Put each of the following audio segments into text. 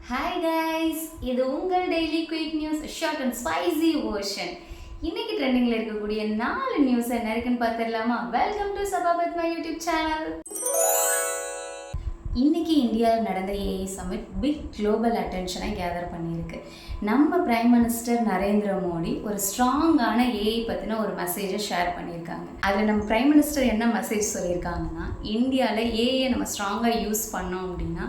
Hi guys, இது உங்கள் daily quick news short and spicy version. இன்னைக்கு ட்ரெண்டிங்ல இருக்கக்கூடிய 4 நியூஸ் என்ன இருக்குன்னு பார்த்துடலாமா? Welcome to Sabapath my YouTube channel. இன்னைக்கு இந்தியாவில் நடந்த ஏஐ சமிட் பிக் குளோபல் அட்டென்ஷனை கேதர் பண்ணியிருக்கு. நம்ம பிரைம் மினிஸ்டர் நரேந்திர மோடி ஒரு ஸ்ட்ராங்கான ஏஐ பற்றின ஒரு மெசேஜை ஷேர் பண்ணியிருக்காங்க. அதில் நம்ம பிரைம் மினிஸ்டர் என்ன மெசேஜ் சொல்லியிருக்காங்கன்னா, இந்தியாவில் ஏஐயை நம்ம ஸ்ட்ராங்காக யூஸ் பண்ணோம் அப்படின்னா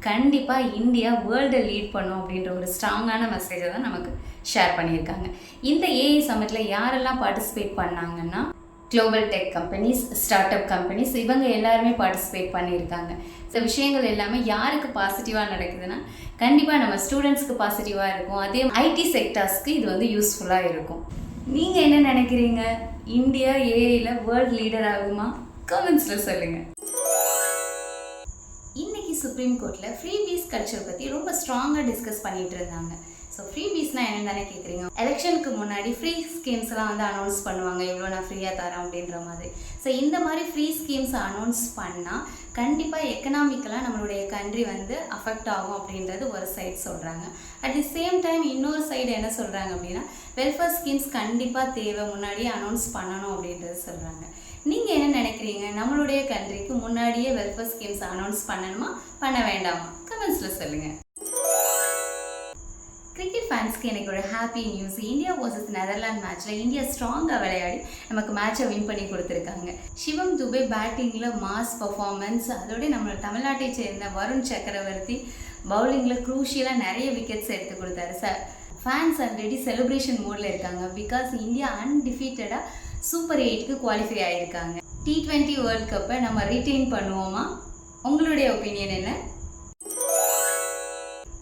கண்டிப்பாக இந்தியா வேர்ல்டை லீட் பண்ணும் அப்படின்ற ஒரு ஸ்ட்ராங்கான மெசேஜை தான் நமக்கு ஷேர் பண்ணியிருக்காங்க. இந்த ஏஐ சமிட்டில் யாரெல்லாம் பார்ட்டிசிபேட் பண்ணாங்கன்னா, global tech companies, start up companies, இவங்க எல்லாருமே பார்ட்டிசிபேட் பண்ணியிருக்காங்க. இந்த விஷயங்கள் எல்லாமே யாருக்கு பாசிட்டிவாக நடக்குதுன்னா, கண்டிப்பாக நம்ம ஸ்டூடெண்ட்ஸ்க்கு பாசிட்டிவாக இருக்கும். அதே ஐடி செக்டார்ஸ்க்கு இது வந்து யூஸ்ஃபுல்லாக இருக்கும். நீங்கள் என்ன நினைக்கிறீங்க? இந்தியா ஏஐயில் வேர்ல்டு லீடர் ஆகுமா? கமெண்ட்ஸில் சொல்லுங்கள். இன்னைக்கு சுப்ரீம் கோர்ட்டில் ஃப்ரீ பீஸ் கல்ச்சர் பற்றி ரொம்ப ஸ்ட்ராங்காக டிஸ்கஸ் பண்ணிட்டு இருந்தாங்க. ஸோ ஃப்ரீ பீஸ்னால் என்னென்னு தானே கேட்குறீங்க? எலெக்ஷனுக்கு முன்னாடி ஃப்ரீ ஸ்கீம்ஸ்லாம் வந்து அனௌன்ஸ் பண்ணுவாங்க, இவ்வளோ நான் ஃப்ரீயாக தரேன் அப்படின்ற மாதிரி. ஸோ இந்த மாதிரி ஃப்ரீ ஸ்கீம்ஸ் அனௌன்ஸ் பண்ணால் கண்டிப்பாக எக்கனாமிக்கலாக நம்மளுடைய கண்ட்ரி வந்து அஃபெக்ட் ஆகும் அப்படின்றது ஒரு சைடு சொல்கிறாங்க. அட் தி சேம் டைம் இன்னொரு சைடு என்ன சொல்கிறாங்க அப்படின்னா, வெல்ஃபேர் ஸ்கீம்ஸ் கண்டிப்பாக தேவை, முன்னாடியே அனௌன்ஸ் பண்ணணும் அப்படின்றது சொல்கிறாங்க. நீங்கள் என்ன நினைக்கிறீங்க? நம்மளுடைய கண்ட்ரிக்கு முன்னாடியே வெல்ஃபேர் ஸ்கீம்ஸ் அனௌன்ஸ் பண்ணணுமா, பண்ண வேண்டாமா? கமெண்ட்ஸில் சொல்லுங்கள். கிரிக்கெட் ஃபேன்ஸ்க்கு எனக்கு ஒரு happy news. India versus Netherlands மேட்ச்சில் இந்தியா ஸ்ட்ராங்காக விளையாடி நமக்கு மேட்சை வின் பண்ணி கொடுத்துருக்காங்க. சிவம் துபே பேட்டிங்கில் மாஸ் பர்ஃபார்மன்ஸ், அதோட நம்ம தமிழ்நாட்டை சேர்ந்த வருண் சக்கரவர்த்தி பவுலிங்கில் க்ரூஷியலாக நிறைய விக்கெட்ஸ் எடுத்து கொடுத்தாரு. ஃபேன்ஸ் ஆல்ரெடி செலிப்ரேஷன் மோடில் இருக்காங்க. பிகாஸ் இந்தியா அன்டிஃபீட்டடாக சூப்பர் 8க்கு குவாலிஃபை ஆகியிருக்காங்க. T20 வேர்ல்ட் கப்பை நம்ம ரிட்டைன் பண்ணுவோமா? உங்களுடைய ஒப்பீனியன் என்ன?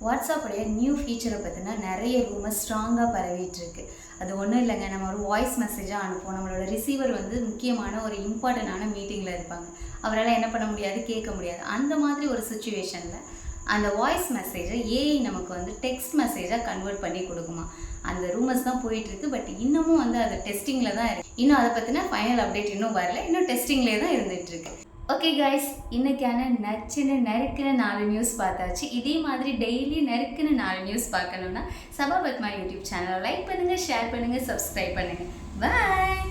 வாட்ஸ்அப்புடைய நியூ ஃபீச்சரை பற்றினா நிறைய ரூமர்ஸ் ஸ்ட்ராங்காக பரவிட்டுருக்கு. அது ஒன்றும் இல்லைங்க, நம்ம ஒரு வாய்ஸ் மெசேஜாக அனுப்புவோம். நம்மளோட ரிசீவர் வந்து முக்கியமான ஒரு இம்பார்ட்டண்டான மீட்டிங்கில் இருப்பாங்க, அவரால் என்ன பண்ண முடியாது, கேட்க முடியாது. அந்த மாதிரி ஒரு சுச்சுவேஷனில் அந்த வாய்ஸ் மெசேஜை ஏஐ நமக்கு வந்து டெக்ஸ்ட் மெசேஜாக கன்வெர்ட் பண்ணி கொடுக்குமா. அந்த ரூமர்ஸ் தான் போயிட்டுருக்கு. பட் இன்னமும் வந்து அது டெஸ்டிங்கில் தான் இருக்குது. இன்னும் அதை பற்றின ஃபைனல் அப்டேட் இன்னும் வரல, இன்னும் டெஸ்டிங்லேயே தான் இருந்துகிட்ருக்கு. ஓகே கைஸ், இன்றைக்கான நறுக்குன்னு 4 நியூஸ் பார்த்தாச்சு. இதே மாதிரி டெய்லி நறுக்குன்னு 4 நியூஸ் பார்க்கணுன்னா சபாபத் மை யூடியூப் சேனலை லைக் பண்ணுங்கள், ஷேர் பண்ணுங்கள், சப்ஸ்கிரைப் பண்ணுங்கள். பாய்.